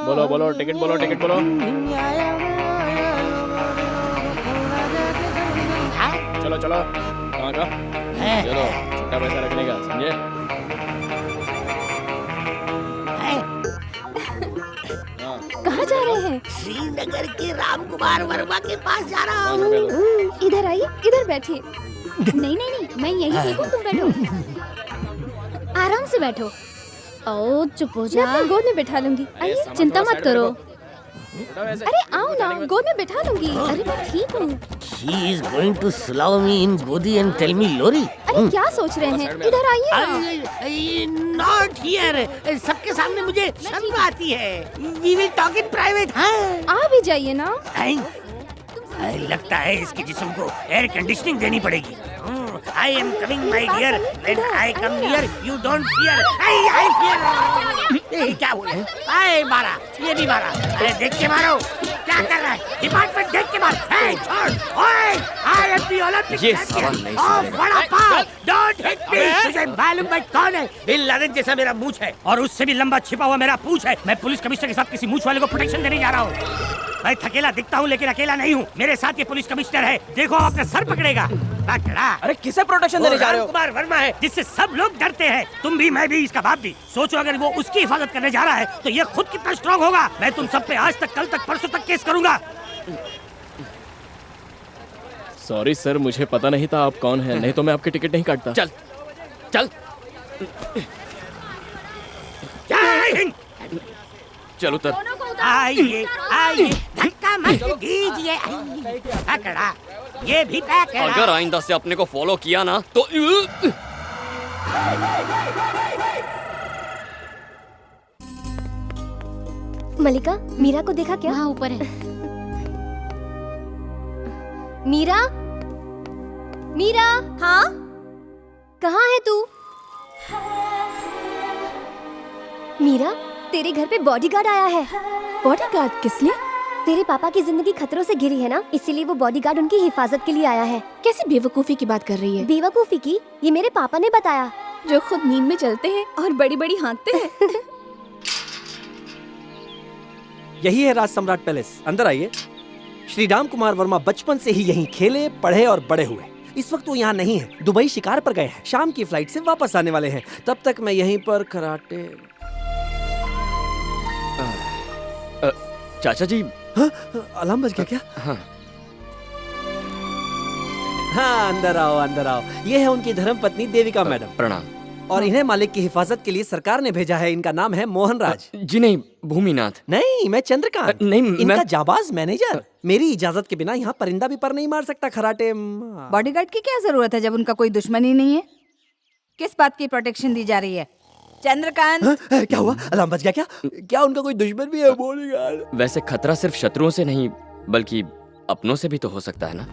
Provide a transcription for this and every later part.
बोलो बोलो, टिकट बोलो, टिकट बोलो। चलो चलो, कहाँ का? चलो, छुट्टा पैसा रखने का, समझे? कहाँ जा रहे हैं? श्रीनगर के रामकुमार वर्मा के पास जा रहा हूँ। इधर आइए, इधर बैठिए। नहीं नहीं नहीं, मैं यही ठीक हूँ, तुम बैठो। आराम से बैठो। ओ चुप हो जा। मैं अपनी गोद में बैठा लूंगी। आइए, चिंता मत करो। अरे आओ ना, गोद में बैठा लूंगी। अरे मैं ठीक हूँ। She is going to slow me in गोदी and tell me लोरी। अरे क्या सोच रहे हैं? इधर आइए ना। Not here। सबके सामने मुझे शर्म आती है। We will talk in private। हाँ। आ भी जाइए ना। लगता है इसके जिस्म को एयर कंडीशनिंग देनी पड़ेगी। I am coming my dear। When I come near, you don't fear। I fear। क्या हुआ? आए मारा, ये भी मारा। अरे देख के मारो। क्या कर रहा है? डिपार्टमेंट देख के मार। छोड़। ओए, I am the Olympic ये champion। सवाल नहीं Oh, सुनेगा। बड़ा पाव। Don't hit me। तुझे मालूम मैं कौन है? बिन लादेन जैसा मेरा मूंछ है और उससे भी लंबा छिपा हुआ मेरा पूंछ है। मैं पुलिस कमिश्नर के साथ किसी मूंछ वाले को प्रोटेक्शन देने जा रहा हूँ। मैं थकेला दिखता हूँ लेकिन अकेला नहीं हूँ। मेरे साथ ये पुलिस कमिश्नर है। देखो अपना सर पकड़ेगा। अरे किसे प्रोटेक्शन देने जा रहे हो? रामकुमार वर्मा है जिससे सब लोग डरते हैं। तुम भी, मैं भी, इसका बाप भी। सोचो अगर वो उसकी हिफाजत करने जा रहा है तो ये खुद कितना स्ट्रांग होगा। मैं तुम सब पे आज तक, कल तक, परसों तक केस करूंगा। सॉरी सर, मुझे पता नहीं था आप कौन हैं, नहीं तो मैं आपकी टिकट नहीं काटता। चल चल जय हिंद। चल उतर। आइए आइए, धक्का मत दीजिए। पकड़ा, ये भी पकड़ा। अगर आइंदा से अपने को फॉलो किया ना तो मलिका, मीरा को देखा क्या? हाँ, ऊपर है। मीरा, मीरा। हाँ, कहाँ है तू? मीरा, तेरे घर पे बॉडीगार्ड आया है। बॉडीगार्ड किस लिए? तेरे पापा की जिंदगी खतरों से घिरी है ना, इसीलिए वो बॉडीगार्ड उनकी हिफाजत के लिए आया है। कैसी बेवकूफी की बात कर रही है? बेवकूफी की? ये मेरे पापा ने बताया। जो खुद नींद में चलते हैं और बड़ी बड़ी हाँकते हैं। यही है राज सम्राट पैलेस। अंदर आइए। श्री रामकुमार वर्मा बचपन से ही यहीं खेले, पढ़े और बड़े हुए। इस वक्त वो यहाँ नहीं है, दुबई शिकार पर गए हैं। शाम की फ्लाइट से वापस आने वाले हैं। तब तक मैं यहीं पर कराटे। चाचा जी। हाँ, अलार्म बज गया क्या? हाँ। हाँ, अंदर आओ, अंदर आओ। ये है उनकी धर्मपत्नी देविका मैडम। प्रणाम। और इन्हें मालिक की हिफाजत के लिए सरकार ने भेजा है। इनका नाम है मोहनराज। जी नहीं, भूमिनाथ। नहीं, मैं चंद्रकांत। नहीं, इनका जाबाज मैनेजर। मेरी इजाजत के बिना यहाँ परिंदा भी पर नहीं मार सकता। खराटे। बॉडीगार्ड की क्या जरूरत है जब उनका कोई दुश्मन ही नहीं है? किस बात की प्रोटेक्शन दी जा रही है? चंद्रकांत। क्या हुआ? अलार्म बज गया क्या? क्या उनका कोई दुश्मन भी है? बॉडीगार्ड। वैसे खतरा सिर्फ शत्रुओं से नहीं बल्कि अपनों से भी तो हो सकता है ना।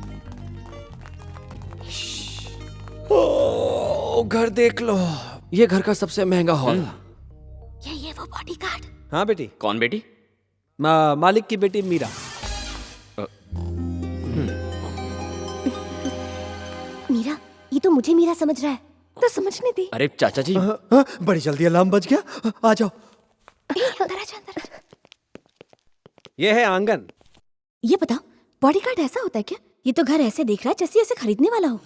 ओ, घर देख लो। ये घर का सबसे महंगा हॉल। ये वो बॉडीगार्ड। हाँ बेटी। कौन बेटी? मालिक की बेटी मीरा। मीरा, ये तो मुझे मीरा समझ रहा है। तो समझने दी। अरे चाचा जी। बड़ी जल्दी अलार्म बज गया। आ जाओ। अंदर आ जा, अंदर आ जा। ये है आंगन। ये बताओ, बॉडीगार्ड ऐसा होता है क्या? ये तो घर ऐसे देख रहा है जैसे ऐसे खरीदने वाला हो।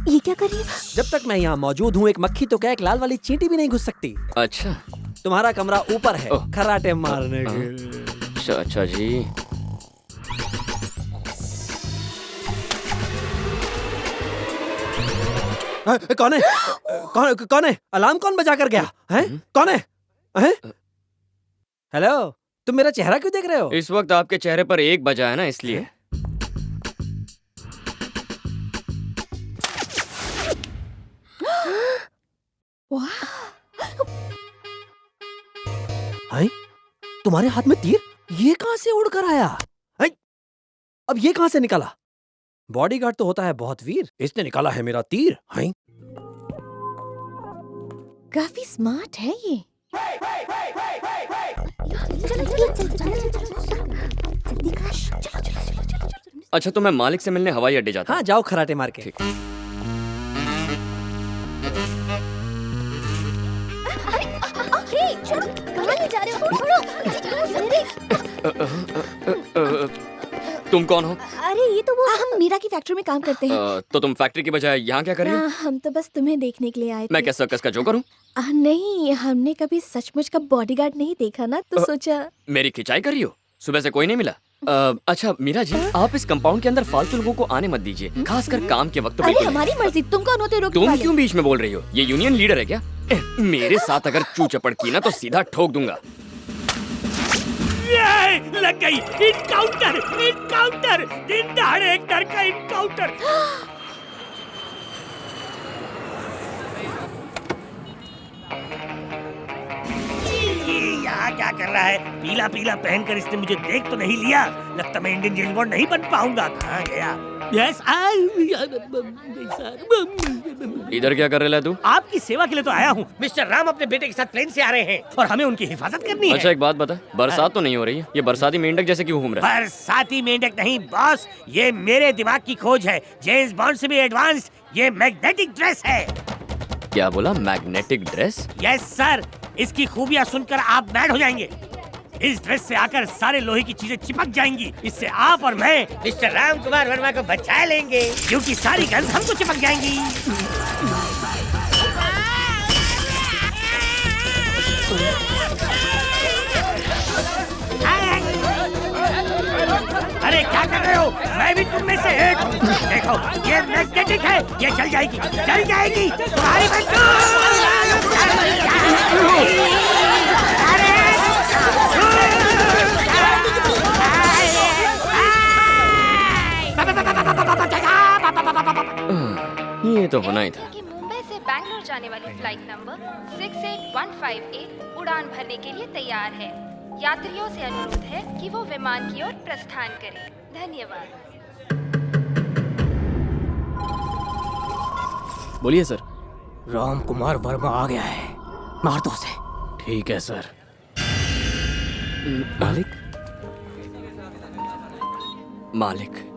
ये क्या कर रही है? जब तक मैं यहाँ मौजूद हूँ एक मक्खी तो क्या, एक लाल वाली चींटी भी नहीं घुस सकती। अच्छा। तुम्हारा कमरा ऊपर है खराटे मारने के लिए। अच्छा जी। कौन है? कौन है? अलार्म कौन बजा कर गया है? कौन है? हेलो, तुम मेरा चेहरा क्यों देख रहे हो? इस वक्त आपके चेहरे पर 1 बजा है ना, इसलिए। हैं? तुम्हारे हाथ में तीर? ये कहां से उड़कर आया? अब ये कहां से निकाला? बॉडीगार्ड तो होता है बहुत वीर, इसने निकाला है मेरा तीर। हैं? काफी स्मार्ट है ये। अच्छा, तो मैं मालिक से मिलने हवाई अड्डे जाता हूँ। हाँ, जाओ खराटे मार के। छोड़ो, कहाँ ले जा रहे हो? छोड़ो, अरे, तुम कौन हो? अरे ये तो वो हम मीरा की फैक्ट्री में काम करते हैं। तो तुम फैक्ट्री की बजाय यहाँ क्या कर रही हो? हम तो बस तुम्हें देखने के लिए आए थे। मैं क्या सर्कस का जोकर हूँ? नहीं, हमने कभी सचमुच का बॉडीगार्ड नहीं देखा ना, तो सोचा। मेरी खिंचाई कर रही हो? सुबह से कोई नहीं मिला? अच्छा मीरा जी, आप इस कंपाउंड के अंदर फालतू लोगों को आने मत दीजिए, खासकर काम के वक्त। तो अरे बिल्कुल हमारी मर्जी, तुम कौन होते रोकने तुम वाले? क्यों बीच में बोल रही हो? ये यूनियन लीडर है क्या? मेरे साथ अगर चू चपड़ की ना तो सीधा ठोक दूंगा। ये लग गई। इनकाउंटर, इनकाउंटर, दिन दहाड़े एक डर का इनकाउंटर। यहाँ क्या कर रहा है? पीला पीला पहनकर इसने मुझे देख तो नहीं लिया? लगता मैं इंडियन जेम्स बॉन्ड नहीं बन पाऊंगा। कहाँ गया? यस, इधर क्या कर रहा है तू? आपकी सेवा के लिए तो आया हूँ। मिस्टर राम अपने बेटे के साथ प्लेन से आ रहे हैं और हमें उनकी हिफाजत करनी है। अच्छा एक बात बता, बरसात तो नहीं हो रही है? ये बरसाती मेंढक जैसे क्यों घूम रहा है? बरसाती मेंढक नहीं बॉस, ये मेरे दिमाग की खोज है। जेम्स बॉन्ड से भी एडवांस्ड। ये मैग्नेटिक ड्रेस है। क्या बोला? Magnetic dress? यस सर, इसकी खूबियाँ सुनकर आप मैड हो जाएंगे। इस ड्रेस से आकर सारे लोहे की चीजें चिपक जाएंगी। इससे आप और मैं मिस्टर राम कुमार वर्मा को बचा लेंगे, क्योंकि सारी गन्स हमको चिपक जाएंगी। अरे क्या कर रहे हो? मैं भी तुम में से एक हूँ। देखो ये मैग्नेटिक है, ये चल जाएगी, चल जाएगी। तुम्हारी ये तो होना ही था। कि मुंबई से बैंगलोर जाने वाली फ्लाइट नंबर 68158 उड़ान भरने के लिए तैयार है। यात्रियों से अनुरोध है कि वो विमान की ओर प्रस्थान करें। धन्यवाद। बोलिए सर। राम कुमार वर्मा आ गया है, मार दो उसे। ठीक है सर। मालिक, मालिक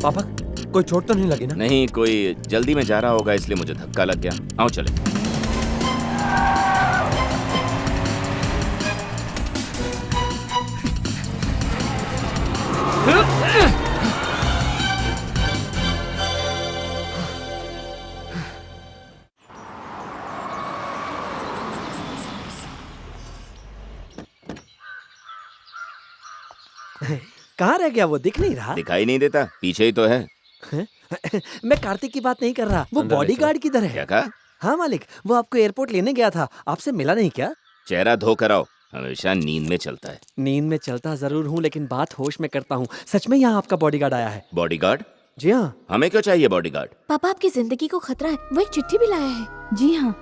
पापा कोई चोट तो नहीं लगी ना? नहीं, कोई जल्दी में जा रहा होगा इसलिए मुझे धक्का लग गया। आओ चले। कहाँ रह गया वो? दिख नहीं रहा। दिखाई नहीं देता? पीछे ही तो है। मैं कार्तिक की बात नहीं कर रहा, वो अंदर ले बॉडीगार्ड किधर क्या है? कहा? हाँ मालिक, वो आपको एयरपोर्ट लेने गया था, आपसे मिला नहीं क्या? चेहरा धो कर आओ, हमेशा नींद में चलता है। नींद में चलता जरूर हूँ, लेकिन बात होश में करता हूँ। सच में यहाँ आपका बॉडीगार्ड आया है? बॉडीगार्ड? जी हाँ। हमें क्यों चाहिए बॉडीगार्ड? पापा आपकी जिंदगी को खतरा है, वो एक चिट्ठी भी लाया है। जी हाँ,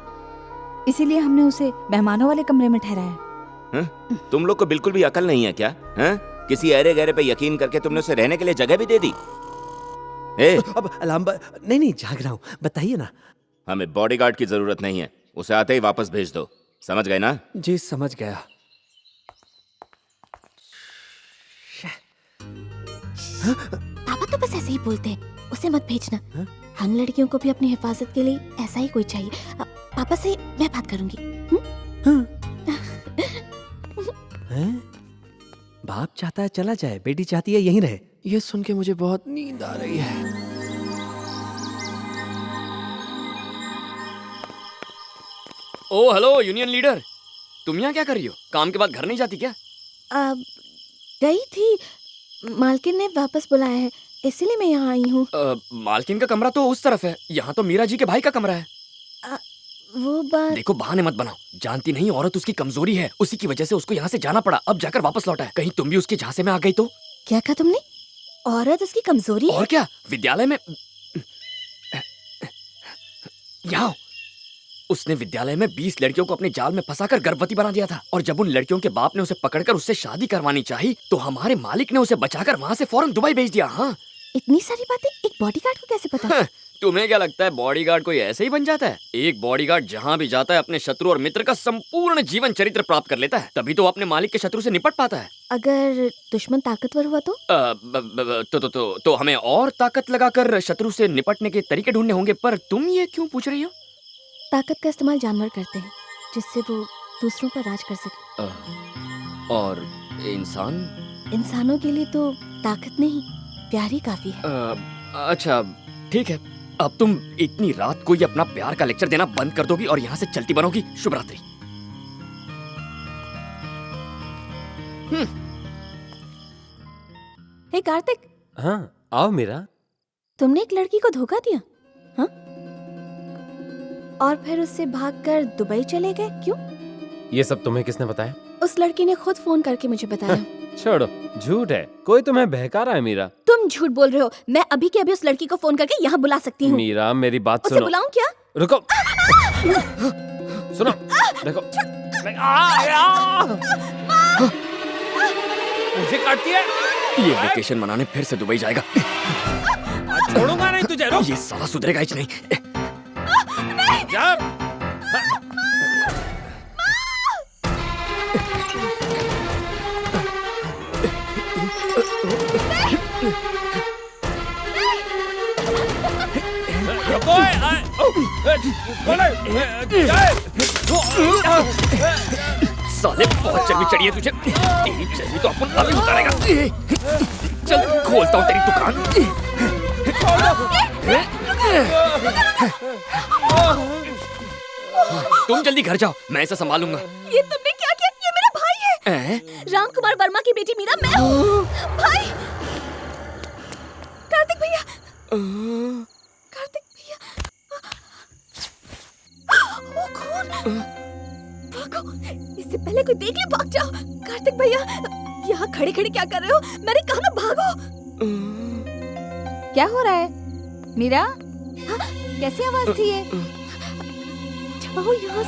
इसीलिए हमने उसे मेहमानों वाले कमरे में ठहराया। हैं? तुम लोग को बिल्कुल भी अकल नहीं है क्या? हैं? किसी अरे गहरे पे यकीन करके तुमने उसे रहने के लिए जगह भी दे दी। अब अलार्म नहीं जाग रहा हूँ, बताइए ना। हमें बॉडीगार्ड की जरूरत नहीं है, उसे आते ही वापस भेज दो। समझ गए ना? जी समझ गया। पापा तो बस ऐसे ही बोलते हैं, उसे मत भेजना। हम लड़कियों को भी अपनी हिफाजत के लिए ऐसा ही कोई चाहिए। पापा से मैं बात करूंगी। बाप चाहता है चला जाए, बेटी चाहती है यहीं रहे। ये सुन के मुझे बहुत नींद आ रही है। ओ हेलो यूनियन लीडर, तुम यहाँ क्या कर रही हो? काम के बाद घर नहीं जाती क्या? गई थी, मालकिन ने वापस बुलाया है, इसीलिए मैं यहाँ आई हूँ। मालकिन का कमरा तो उस तरफ है, यहाँ तो मीरा जी के भाई का कमरा है। वो बात। देखो बहाने मत बनाओ, जानती नहीं औरत उसकी कमजोरी है, उसी की वजह से उसको यहाँ से जाना पड़ा, अब जाकर वापस लौटा है। कहीं तुम भी उसके झांसे में आ गई तो? क्या कहा तुमने? औरत उसकी कमजोरी है? और क्या, विद्यालय में यहाँ उसने विद्यालय में 20 लड़कियों को अपने जाल में फंसाकर गर्भवती बना दिया था, और जब उन लड़कियों के बाप ने उसे पकड़कर उससे शादी करवानी चाही तो हमारे मालिक ने उसे बचाकर वहाँ से फौरन दुबई भेज दिया। हाँ, इतनी सारी बातें एक बॉडीगार्ड को कैसे पता? तुम्हें क्या लगता है बॉडीगार्ड कोई ऐसे ही बन जाता है? एक बॉडीगार्ड जहाँ भी जाता है अपने शत्रु और मित्र का संपूर्ण जीवन चरित्र प्राप्त कर लेता है, तभी तो वो अपने मालिक के शत्रु से निपट पाता है। अगर दुश्मन ताकतवर हुआ तो? तो हमें और ताकत लगाकर शत्रु से निपटने के तरीके ढूंढने होंगे। पर तुम ये क्यों पूछ रही हो? ताकत का इस्तेमाल जानवर करते हैं जिससे वो दूसरों पर राज कर सके। और इंसानों के लिए तो ताकत नहीं, प्यार ही काफी है। अच्छा ठीक है, अब तुम इतनी रात को ये अपना प्यार का लेक्चर देना बंद कर दोगी और यहाँ से चलती बनोगी। शुभ रात्रि। हे कार्तिक। हाँ आओ मीरा। तुमने एक लड़की को धोखा दिया, हाँ? और फिर उससे भागकर दुबई चले गए, क्यों? ये सब तुम्हें किसने बताया? उस लड़की ने खुद फोन करके मुझे बताया। छोड़ो, झूठ है, कोई तुम्हें बहका रहा है मीरा। तुम झूठ बोल रहे हो। मैं अभी के अभी उस लड़की को फोन करके यहाँ बुला सकती हूँ। मीरा मेरी बात उसे सुनो। बुलाऊं क्या? रुको। सुनो, देखो। मुझे काटती है। ये वेकेशन मनाने फिर से दुबई जाएगा। छोड़ूंगा नहीं तुझे। रुक। ये साला सुधरेगा ही नहीं। जा। साले बहुत चर्बी चढ़ी है तुझे। तेरी चर्बी तो अपन अभी उतारेगा। चल खोलता हूँ तेरी दुकान। तुम जल्दी घर जाओ, मैं इसे संभालूंगा। ये तुमने क्या किया? ये मेरा भाई है। राम कुमार वर्मा की बेटी मीरा मैं हूँ। भाई कार्तिक भैया। कार्तिक भैया। वो खून। भागो, इससे पहले कोई देख ले, भाग जाओ। कार्तिक भैया, यहाँ खड़े खड़े क्या कर रहे हो? मैंने कहा ना भागो। क्या हो रहा है मीरा? हाँ? कैसी आवाज थी ये? जाओ यहाँ